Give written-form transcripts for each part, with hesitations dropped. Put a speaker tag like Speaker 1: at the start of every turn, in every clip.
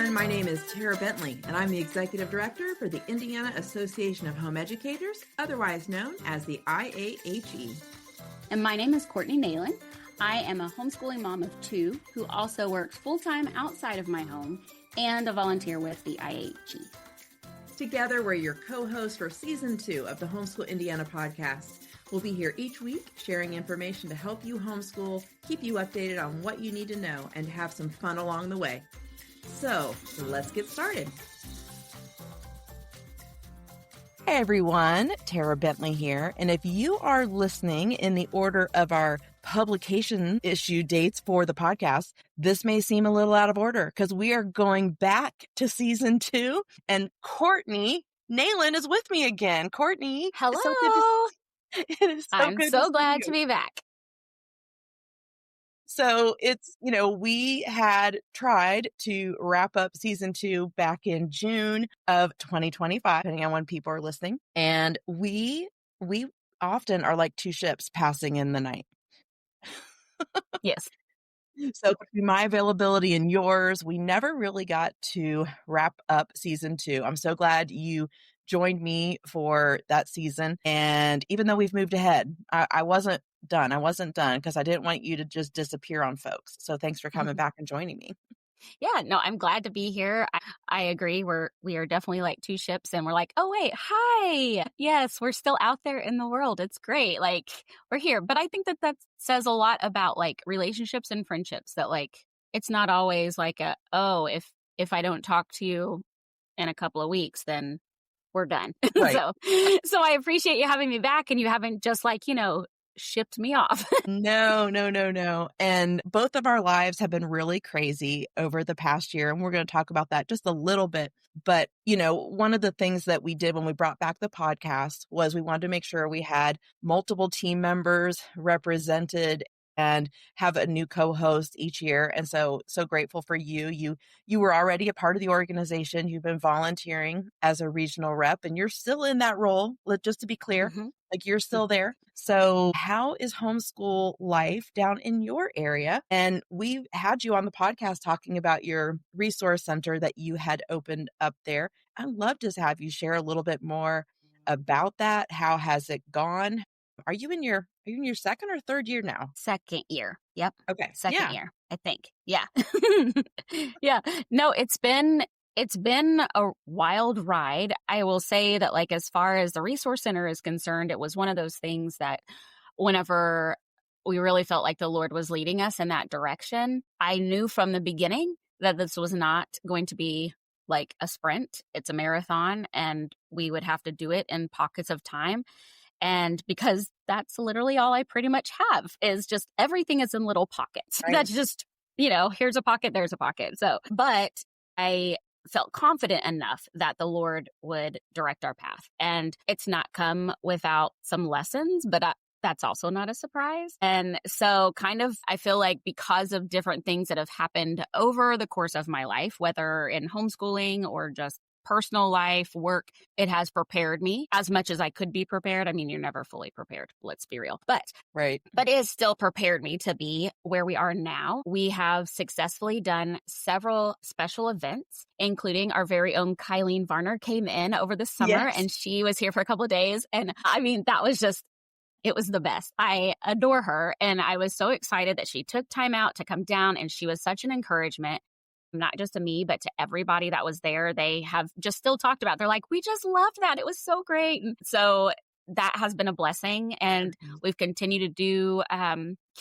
Speaker 1: everyone. My name is Tara Bentley, and I'm the Executive Director for the Indiana Association of Home Educators, otherwise known as the IAHE.
Speaker 2: And my name is Courtney Nalin. I am a homeschooling mom of two who also works full-time outside of my home and a volunteer with the IAHE.
Speaker 1: Together, we're your co-hosts for Season 2 of the Homeschool Indiana podcast. We'll be here each week sharing information to help you homeschool, keep you updated on what you need to know, and have some fun along the way. So, let's get started. Hey everyone, Tara Bentley here. And if you are listening in the order of our publication issue dates for the podcast, this may seem a little out of order because we are going back to Season 2 and Courtney Nalin is with me again. Courtney.
Speaker 2: Hello. I'm so glad to be back.
Speaker 1: So we had tried to wrap up Season 2 back in June of 2025, depending on when people are listening. And we often are like two ships passing in the night.
Speaker 2: Yes.
Speaker 1: So between my availability and yours, we never really got to wrap up Season 2. I'm so glad you joined me for that season. And even though we've moved ahead, I wasn't done. I wasn't done because I didn't want you to just disappear on folks. So thanks for coming back and joining me.
Speaker 2: Yeah, no, I'm glad to be here. I agree. We are definitely like two ships and we're like, oh, wait, hi. Yes, we're still out there in the world. It's great. Like we're here. But I think that says a lot about like relationships and friendships that like, it's not always like if I don't talk to you in a couple of weeks, then we're done.
Speaker 1: Right.
Speaker 2: So I appreciate you having me back and you haven't just shipped me off.
Speaker 1: No. And both of our lives have been really crazy over the past year. And we're going to talk about that just a little bit. But, one of the things that we did when we brought back the podcast was we wanted to make sure we had multiple team members represented and have a new co-host each year. And so grateful for you. You were already a part of the organization. You've been volunteering as a regional rep and you're still in that role. Just to be clear, like you're still there. So how is homeschool life down in your area? And we had you on the podcast talking about your resource center that you had opened up there. I'd love to have you share a little bit more about that. How has it gone? Are you in your second or third year now?
Speaker 2: Second year. Yep.
Speaker 1: Okay.
Speaker 2: Second year, I think. Yeah. Yeah. No, it's been a wild ride. I will say that like, as far as the resource center is concerned, it was one of those things that whenever we really felt like the Lord was leading us in that direction, I knew from the beginning that this was not going to be like a sprint. It's a marathon and we would have to do it in pockets of time. And because that's literally all I pretty much have is just everything is in little pockets. Right. That's just, here's a pocket, there's a pocket. So, but I felt confident enough that the Lord would direct our path. And it's not come without some lessons, but that's also not a surprise. And so I feel like because of different things that have happened over the course of my life, whether in homeschooling or just personal life, work, it has prepared me as much as I could be prepared. I mean, you're never fully prepared. Let's be real. But it has still prepared me to be where we are now. We have successfully done several special events, including our very own Kylene Varner came in over the summer and she was here for a couple of days. And I mean, it was the best. I adore her. And I was so excited that she took time out to come down and she was such an encouragement. Not just to me, but to everybody that was there. They have just still talked about, they're like, we just loved that. It was so great. And so that has been a blessing. And we've continued to do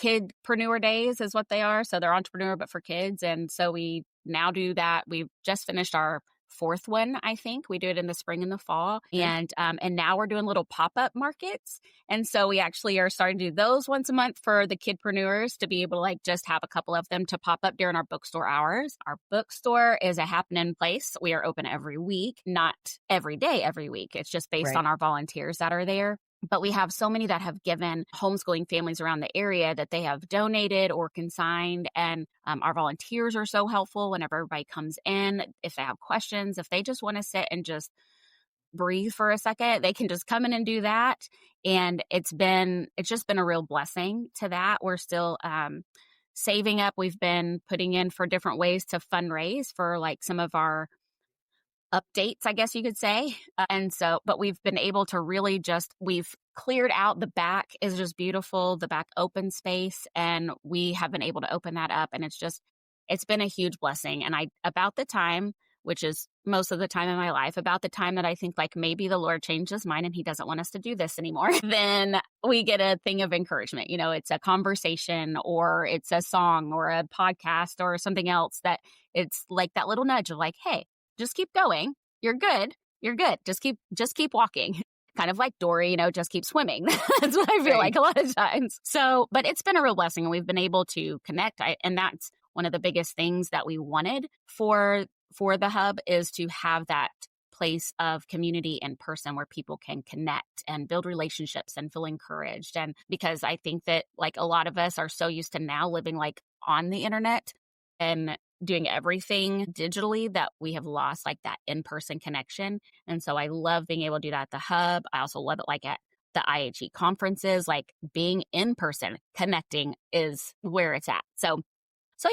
Speaker 2: kidpreneur days is what they are. So they're entrepreneur, but for kids. And so we now do that. We've just finished our fourth one, I think. We do it in the spring and the fall. And now we're doing little pop-up markets. And so we actually are starting to do those once a month for the kidpreneurs to be able to like just have a couple of them to pop up during our bookstore hours. Our bookstore is a happening place. We are open every week, not every day, every week. It's just based on our volunteers that are there. But we have so many that have given homeschooling families around the area that they have donated or consigned. And our volunteers are so helpful whenever everybody comes in. If they have questions, if they just want to sit and just breathe for a second, they can just come in and do that. And it's just been a real blessing to that. We're still saving up. We've been putting in for different ways to fundraise for like some of our updates, I guess you could say. And so, but we've been able to really we've cleared out the back is just beautiful, the back open space. And we have been able to open that up. And it's been a huge blessing. And about the time, which is most of the time in my life, about the time that I think like maybe the Lord changed his mind and he doesn't want us to do this anymore, then we get a thing of encouragement. It's a conversation or it's a song or a podcast or something else that it's like that little nudge of like, hey, just keep going. You're good. You're good. Just keep walking. Kind of like Dory, just keep swimming. That's what I feel like a lot of times. So, but it's been a real blessing and we've been able to connect. And that's one of the biggest things that we wanted for the hub is to have that place of community in person where people can connect and build relationships and feel encouraged. And because I think that like a lot of us are so used to now living like on the internet and doing everything digitally that we have lost like that in-person connection. And so I love being able to do that at the hub. I also love it like at the IAHE conferences, like being in person, connecting is where it's at. So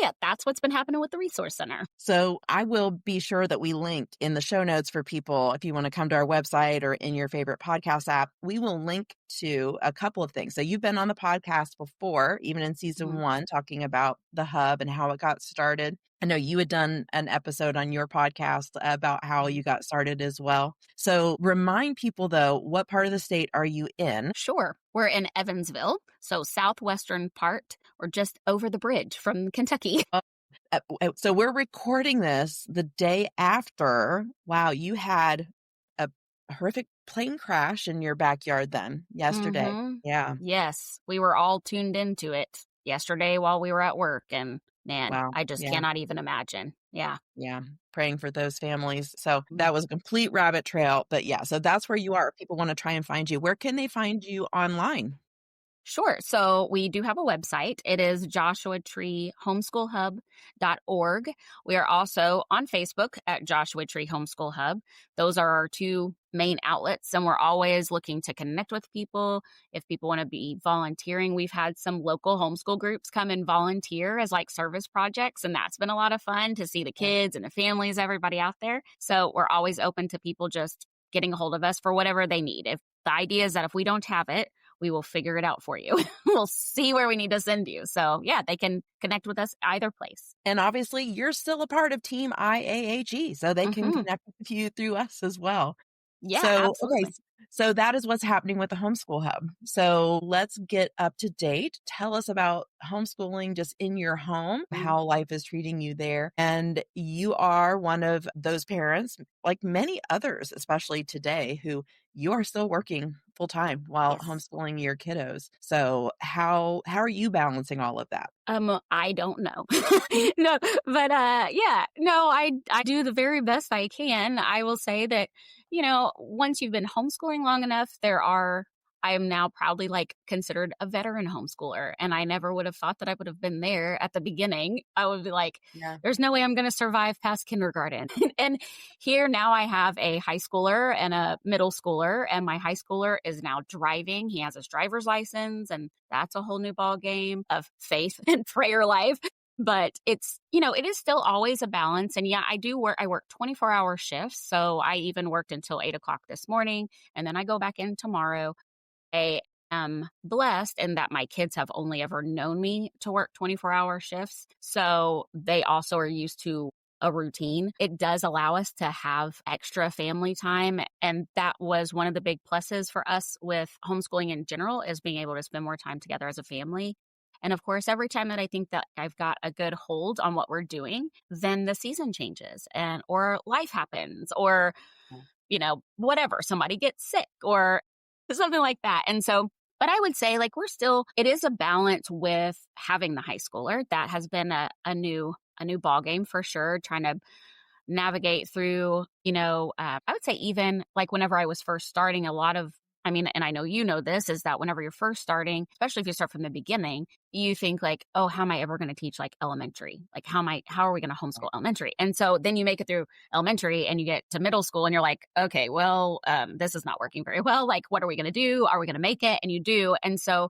Speaker 2: yeah, that's what's been happening with the Resource Center.
Speaker 1: So I will be sure that we linked in the show notes for people. If you want to come to our website or in your favorite podcast app, we will link to a couple of things. So you've been on the podcast before, even in season 1, talking about the hub and how it got started. I know you had done an episode on your podcast about how you got started as well. So remind people, though, what part of the state are you in?
Speaker 2: Sure. We're in Evansville, so southwestern part, or just over the bridge from Kentucky.
Speaker 1: So we're recording this the day after. Wow, you had a horrific plane crash in your backyard then yesterday.
Speaker 2: Mm-hmm.
Speaker 1: Yeah.
Speaker 2: Yes, we were all tuned into it yesterday while we were at work, and man,
Speaker 1: Wow.
Speaker 2: I just cannot even imagine. Yeah.
Speaker 1: Yeah. Praying for those families. So that was a complete rabbit trail. But yeah, so that's where you are. If people want to try and find you, where can they find you online?
Speaker 2: Sure. So we do have a website. It is joshuatreehomeschoolhub.org. We are also on Facebook at Joshua Tree Homeschool Hub. Those are our two main outlets, and we're always looking to connect with people. If people want to be volunteering, we've had some local homeschool groups come and volunteer as like service projects, and that's been a lot of fun to see the kids and the families, everybody out there. So we're always open to people just getting a hold of us for whatever they need. If the idea is that if we don't have it, we will figure it out for you. We'll see where we need to send you. So yeah, they can connect with us either place.
Speaker 1: And obviously you're still a part of Team IAHE, so they can connect with you through us as well.
Speaker 2: Yeah,
Speaker 1: so,
Speaker 2: absolutely.
Speaker 1: Okay, so that is what's happening with the Homeschool Hub. So let's get up to date. Tell us about homeschooling just in your home, how life is treating you there. And you are one of those parents, like many others, especially today, who you are still working full time while homeschooling your kiddos. So how are you balancing all of that?
Speaker 2: I don't know. No, but I do the very best I can. I will say that, once you've been homeschooling long enough, I am now proudly like considered a veteran homeschooler. And I never would have thought that I would have been there at the beginning. I would be like, there's no way I'm going to survive past kindergarten. And here now I have a high schooler and a middle schooler, and my high schooler is now driving. He has his driver's license, and that's a whole new ball game of faith and prayer life. But it's, it is still always a balance. And yeah, I work 24-hour shifts. So I even worked until 8:00 this morning, and then I go back in tomorrow. I am blessed in that my kids have only ever known me to work 24-hour shifts. So they also are used to a routine. It does allow us to have extra family time. And that was one of the big pluses for us with homeschooling in general, is being able to spend more time together as a family. And of course, every time that I think that I've got a good hold on what we're doing, then the season changes or life happens or, whatever, somebody gets sick or something like that. And so, but I would say like it is a balance with having the high schooler. That has been a new ball game for sure, trying to navigate through, I would say even like whenever I was first starting, a lot of I mean, and I know you know this, is that whenever you're first starting, especially if you start from the beginning, you think like, oh, how am I ever going to teach like elementary? Like, how are we going to homeschool elementary? And so then you make it through elementary and you get to middle school and you're like, okay, well, this is not working very well. Like, what are we going to do? Are we going to make it? And you do. And so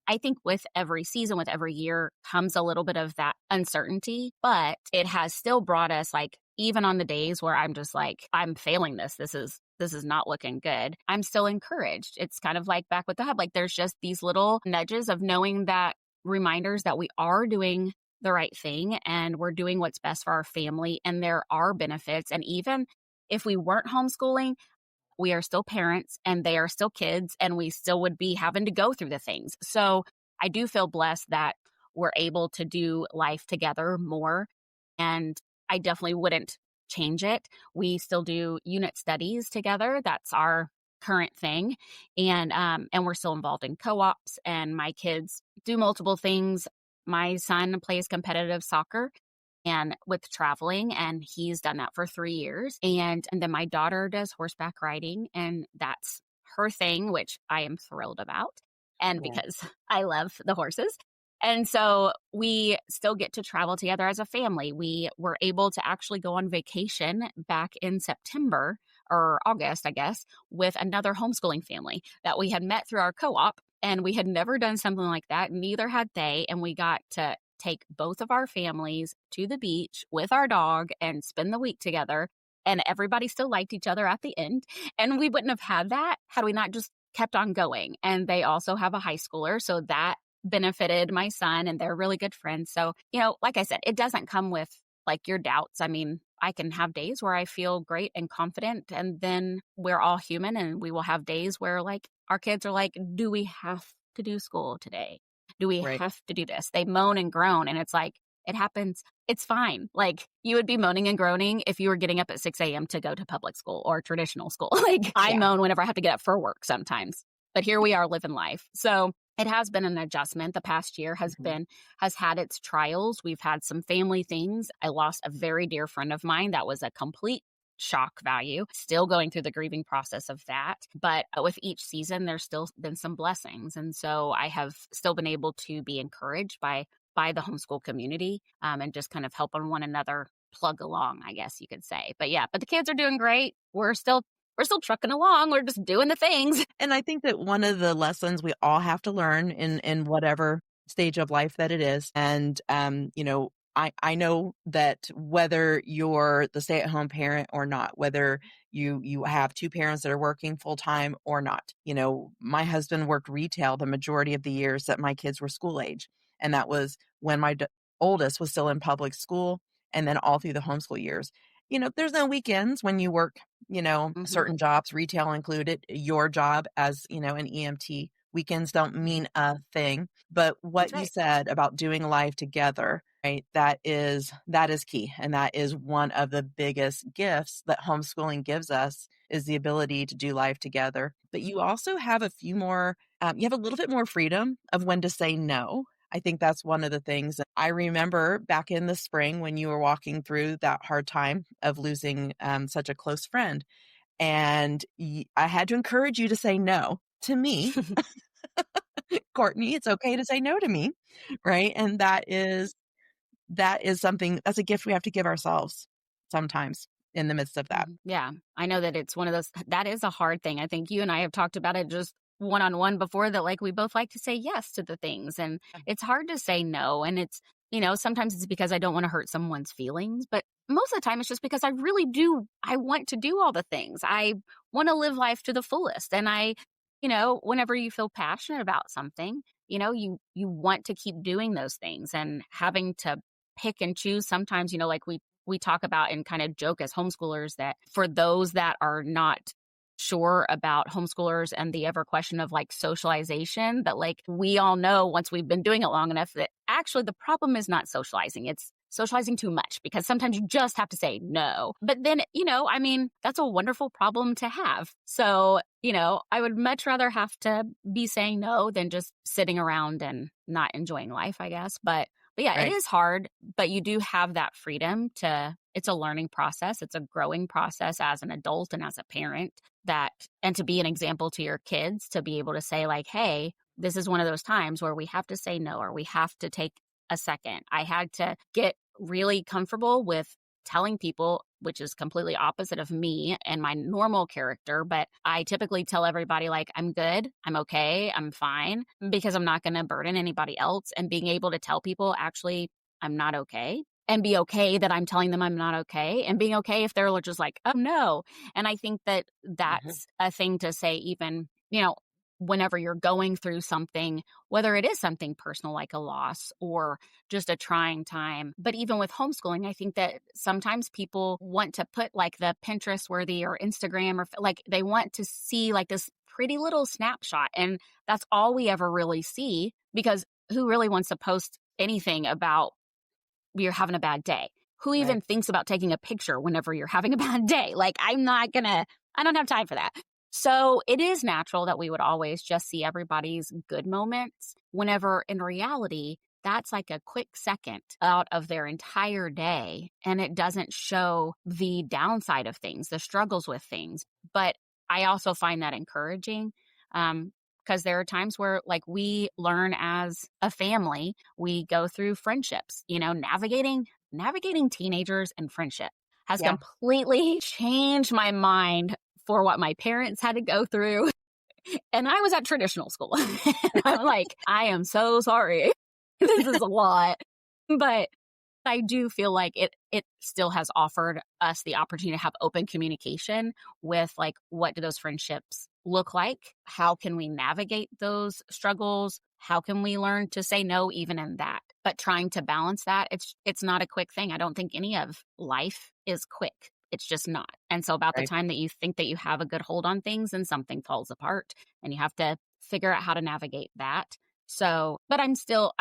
Speaker 2: I think with every season, with every year comes a little bit of that uncertainty, but it has still brought us like, even on the days where I'm just like, I'm failing this. This is not looking good. I'm still encouraged. It's kind of like back with the hub. Like there's just these little nudges of knowing that reminders that we are doing the right thing and we're doing what's best for our family and there are benefits. And even if we weren't homeschooling, we are still parents and they are still kids and we still would be having to go through the things. So I do feel blessed that we're able to do life together more. And I definitely wouldn't change it. We still do unit studies together. That's our current thing. And we're still involved in co-ops and my kids do multiple things. My son plays competitive soccer and with traveling, and he's done that for 3 years. And then my daughter does horseback riding, and that's her thing, which I am thrilled about. And
Speaker 1: Yeah.
Speaker 2: because I love the horses. And so we still get to travel together as a family. We were able to actually go on vacation back in September or August, I guess, with another homeschooling family that we had met through our co-op. And we had never done something like that. Neither had they. And we got to take both of our families to the beach with our dog and spend the week together. And everybody still liked each other at the end. And we wouldn't have had that had we not just kept on going. And they also have a high schooler. So that benefited my son and they're really good friends. So, like I said, it doesn't come with like your doubts. I mean, I can have days where I feel great and confident, and then we're all human and we will have days where like our kids are like, do we have to do school today? Do we
Speaker 1: Right.
Speaker 2: have to do this? They moan and groan and it's like, it happens. It's fine. Like you would be moaning and groaning if you were getting up at 6 a.m. to go to public school or traditional school. Like I
Speaker 1: Yeah.
Speaker 2: moan whenever I have to get up for work sometimes, but here we are living life. So it has been an adjustment. The past year has had its trials. We've had some family things. I lost a very dear friend of mine. That was a complete shock value. Still going through the grieving process of that. But with each season, there's still been some blessings. And so I have still been able to be encouraged by the homeschool community and just kind of helping one another plug along, I guess you could say. But yeah, but the kids are doing great. We're still trucking along. We're just doing the things.
Speaker 1: And I think that one of the lessons we all have to learn in whatever stage of life that it is. And, I know that whether you're the stay-at-home parent or not, whether you have two parents that are working full-time or not, my husband worked retail the majority of the years that my kids were school age. And that was when my oldest was still in public school and then all through the homeschool years. There's no weekends when you work,
Speaker 2: Hmm.
Speaker 1: certain jobs, retail included, your job as, an EMT. Weekends don't mean a thing. But
Speaker 2: That's
Speaker 1: what you
Speaker 2: right.
Speaker 1: said about doing life together, right? That is key. And that is one of the biggest gifts that homeschooling gives us is the ability to do life together. But you also have a few more, you have a little bit more freedom of when to say no. I think that's one of the things I remember back in the spring when you were walking through that hard time of losing such a close friend. And I had to encourage you to say no to me. Courtney, it's okay to say no to me. Right. And that is something that's a gift we have to give ourselves sometimes in the midst of that.
Speaker 2: Yeah, I know that it's one of those that is a hard thing. I think you and I have talked about it just one-on-one before that like we both like to say yes to the things and it's hard to say no and sometimes it's because I don't want to hurt someone's feelings, but most of the time it's just because I want to do all the things. I want to live life to the fullest and whenever you feel passionate about something, you want to keep doing those things and having to pick and choose sometimes, like we talk about and kind of joke as homeschoolers that for those that are not sure about homeschoolers and the ever question of like socialization, that like we all know once we've been doing it long enough that actually the problem is not socializing. It's socializing too much because sometimes you just have to say no. But then, that's a wonderful problem to have. So, I would much rather have to be saying no than just sitting around and not enjoying life, I guess. But yeah, it
Speaker 1: Right.
Speaker 2: is hard, but you do have that freedom it's a learning process. It's a growing process as an adult and as a parent. that, and to be an example to your kids, to be able to say like, hey, this is one of those times where we have to say no, or we have to take a second. I had to get really comfortable with telling people, which is completely opposite of me and my normal character, but I typically tell everybody like, I'm good, I'm okay, I'm fine, because I'm not going to burden anybody else. And being able to tell people, actually, I'm not okay, and be okay that I'm telling them I'm not okay, and being okay if they're just like, oh no. And I think that that's a thing to say, even, whenever you're going through something, whether it is something personal like a loss or just a trying time. But even with homeschooling, I think that sometimes people want to put like the Pinterest worthy or Instagram, or like they want to see like this pretty little snapshot. And that's all we ever really see, because who really wants to post anything about you're having a bad day? Who even thinks about taking a picture whenever you're having a bad day? Like, I don't have time for that. So it is natural that we would always just see everybody's good moments, whenever in reality, that's like a quick second out of their entire day. And it doesn't show the downside of things, the struggles with things. But I also find that encouraging, because there are times where like we learn as a family, we go through friendships, navigating teenagers and friendship has completely changed my mind for what my parents had to go through. And I was at traditional school. I'm like, I am so sorry. This is a lot. But I do feel like it still has offered us the opportunity to have open communication with like, what do those friendships look like? How can we navigate those struggles? How can we learn to say no even in that? But trying to balance that, it's not a quick thing. I don't think any of life is quick. It's just not. And so about the time that you think that you have a good hold on things, and something falls apart, and you have to figure out how to navigate that. So, but I still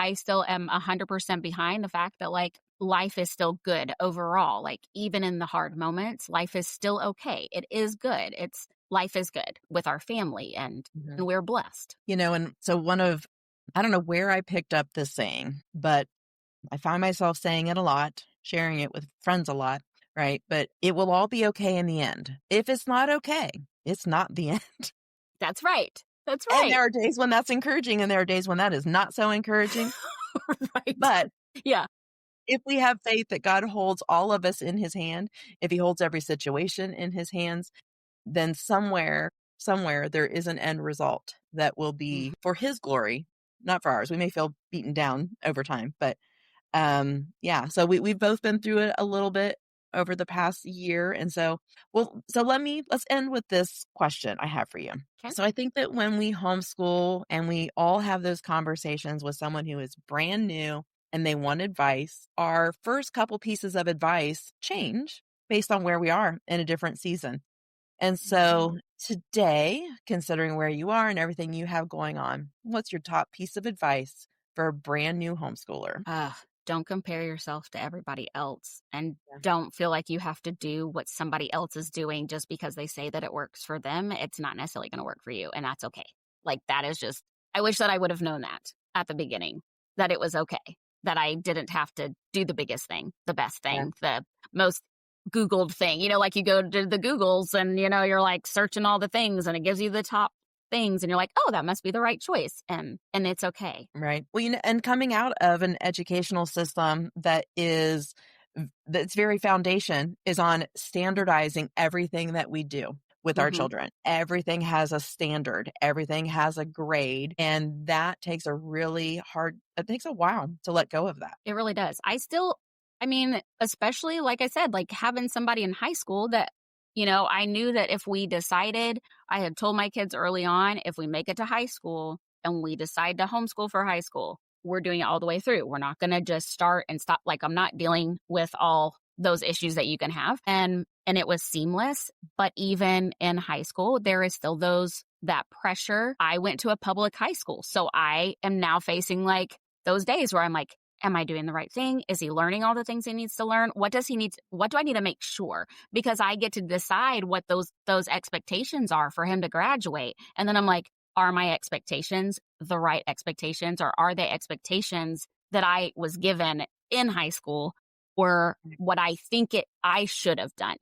Speaker 2: am 100% behind the fact that like life is still good overall. Like even in the hard moments, life is still okay. It is good. Life is good with our family, and we're blessed.
Speaker 1: And so I don't know where I picked up this saying, but I find myself saying it a lot, sharing it with friends a lot, right? But it will all be okay in the end. If it's not okay, it's not the end.
Speaker 2: That's right. That's right.
Speaker 1: And there are days when that's encouraging, and there are days when that is not so encouraging.
Speaker 2: Right.
Speaker 1: But
Speaker 2: yeah,
Speaker 1: if we have faith that God holds all of us in his hand, if he holds every situation in his hands, then somewhere there is an end result that will be for his glory, not for ours. We may feel beaten down over time, but so we've both been through it a little bit over the past year. And so let's end with this question I have for you.
Speaker 2: Okay.
Speaker 1: So I think that when we homeschool and we all have those conversations with someone who is brand new and they want advice, our first couple pieces of advice change based on where we are in a different season. And so today, considering where you are and everything you have going on, what's your top piece of advice for a brand new homeschooler?
Speaker 2: Don't compare yourself to everybody else, and don't feel like you have to do what somebody else is doing just because they say that it works for them. It's not necessarily going to work for you, and that's okay. Like that is just, I wish that I would have known that at the beginning, that it was okay, that I didn't have to do the biggest thing, the best thing, the most Googled thing. Like you go to the Googles and, you're like searching all the things and it gives you the top things and you're like, oh, that must be the right choice. And it's okay.
Speaker 1: Right. Well, and coming out of an educational system that's very foundation is on standardizing everything that we do with our children. Everything has a standard, everything has a grade. And that takes it takes a while to let go of that.
Speaker 2: It really does. Especially like I said, like having somebody in high school that, I knew that if we decided, I had told my kids early on, if we make it to high school and we decide to homeschool for high school, we're doing it all the way through. We're not going to just start and stop. Like I'm not dealing with all those issues that you can have. And it was seamless. But even in high school, there is still that pressure. I went to a public high school. So I am now facing like those days where I'm like, am I doing the right thing? Is he learning all the things he needs to learn? What do I need to make sure? Because I get to decide what those expectations are for him to graduate. And then I'm like, are my expectations the right expectations, or are they expectations that I was given in high school or what I think I should have done.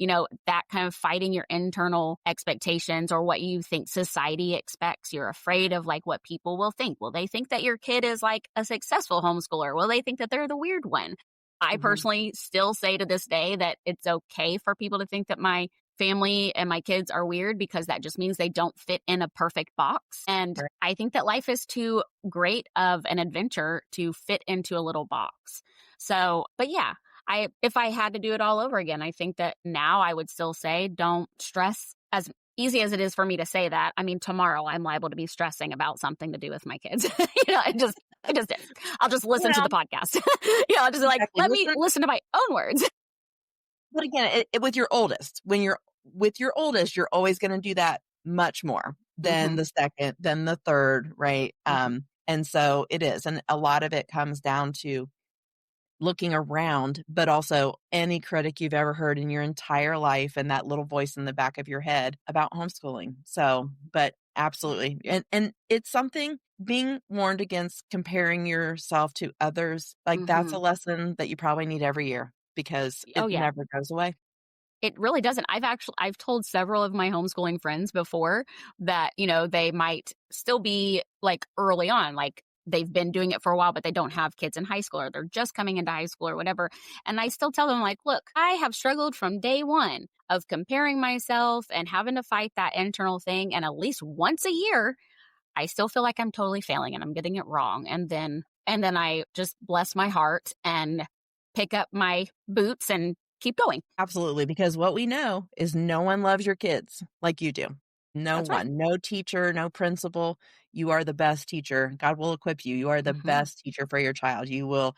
Speaker 2: That kind of fighting your internal expectations or what you think society expects. You're afraid of like what people will think. Will they think that your kid is like a successful homeschooler? Will they think that they're the weird one? I
Speaker 1: Mhm.
Speaker 2: personally still say to this day that it's okay for people to think that my family and my kids are weird because that just means they don't fit in a perfect box. And
Speaker 1: Right.
Speaker 2: I think that life is too great of an adventure to fit into a little box. So, but yeah, if I had to do it all over again, I think that now I would still say don't stress. As easy as it is for me to say that, I mean, tomorrow I'm liable to be stressing about something to do with my kids. It just is. I'll just listen to
Speaker 1: Well,
Speaker 2: the podcast. I'll just be like,
Speaker 1: exactly.
Speaker 2: let me listen to my own words.
Speaker 1: But again, with your oldest, when you're with your oldest, you're always going to do that much more than
Speaker 2: Hmm.
Speaker 1: the second, than the third, right?
Speaker 2: Hmm.
Speaker 1: And so it is. And a lot of it comes down to looking around, but also any critic you've ever heard in your entire life and that little voice in the back of your head about homeschooling. So, but absolutely. And it's something being warned against comparing yourself to others. Like that's
Speaker 2: Hmm.
Speaker 1: a lesson that you probably need every year because
Speaker 2: Oh
Speaker 1: it
Speaker 2: yeah.
Speaker 1: never goes away.
Speaker 2: It really doesn't. I've told several of my homeschooling friends before that, they might still be like early on, like they've been doing it for a while, but they don't have kids in high school or they're just coming into high school or whatever. And I still tell them like, look, I have struggled from day one of comparing myself and having to fight that internal thing. And at least once a year, I still feel like I'm totally failing and I'm getting it wrong. And then I just bless my heart and pick up my boots and keep going.
Speaker 1: Absolutely. Because what we know is no one loves your kids like you do. No
Speaker 2: That's right.
Speaker 1: one, no teacher, no principal. You are the best teacher. God will equip you. You are the
Speaker 2: Hmm.
Speaker 1: best teacher for your child. You will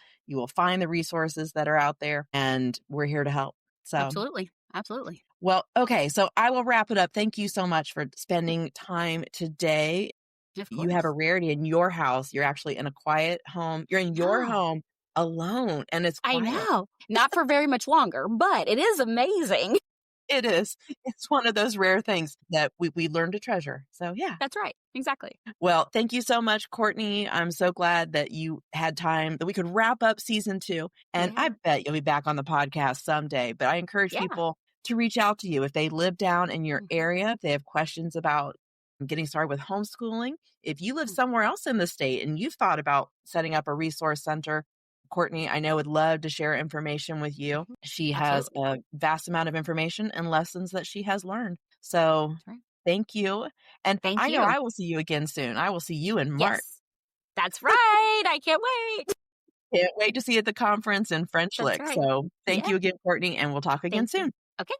Speaker 1: find the resources that are out there and we're here to help. So,
Speaker 2: Absolutely. Absolutely.
Speaker 1: well, okay. So I will wrap it up. Thank you so much for spending time today.
Speaker 2: Of
Speaker 1: You have a
Speaker 2: course.
Speaker 1: rarity in your house. You're actually in a quiet home. You're in your
Speaker 2: No,
Speaker 1: home alone and it's
Speaker 2: I
Speaker 1: quiet.
Speaker 2: know. Not for very much longer, but it is amazing.
Speaker 1: It is. It's one of those rare things that we learn to treasure. So, yeah.
Speaker 2: That's right. Exactly.
Speaker 1: Well, thank you so much, Courtney. I'm so glad that you had time that we could wrap up season 2. And I
Speaker 2: Yeah.
Speaker 1: bet you'll be back on the podcast someday. But I encourage
Speaker 2: Yeah.
Speaker 1: people to reach out to you if they live down in your
Speaker 2: Mhm.
Speaker 1: area, if they have questions about getting started with homeschooling. If you live
Speaker 2: Mm.
Speaker 1: somewhere else in the state and you've thought about setting up a resource center, Courtney, I know would love to share information with you.
Speaker 2: Mhm.
Speaker 1: She has
Speaker 2: Absolutely.
Speaker 1: a vast amount of information and lessons that she has learned. So
Speaker 2: That's right.
Speaker 1: thank you. And
Speaker 2: Thank
Speaker 1: I know
Speaker 2: you.
Speaker 1: I will see you again soon. I will see you in March.
Speaker 2: Yes. That's right. I can't wait.
Speaker 1: Can't wait to see you at the conference in French
Speaker 2: That's
Speaker 1: Lick.
Speaker 2: right.
Speaker 1: So thank
Speaker 2: Yeah.
Speaker 1: you again, Courtney, and we'll talk again
Speaker 2: Thank you.
Speaker 1: soon.
Speaker 2: Okay.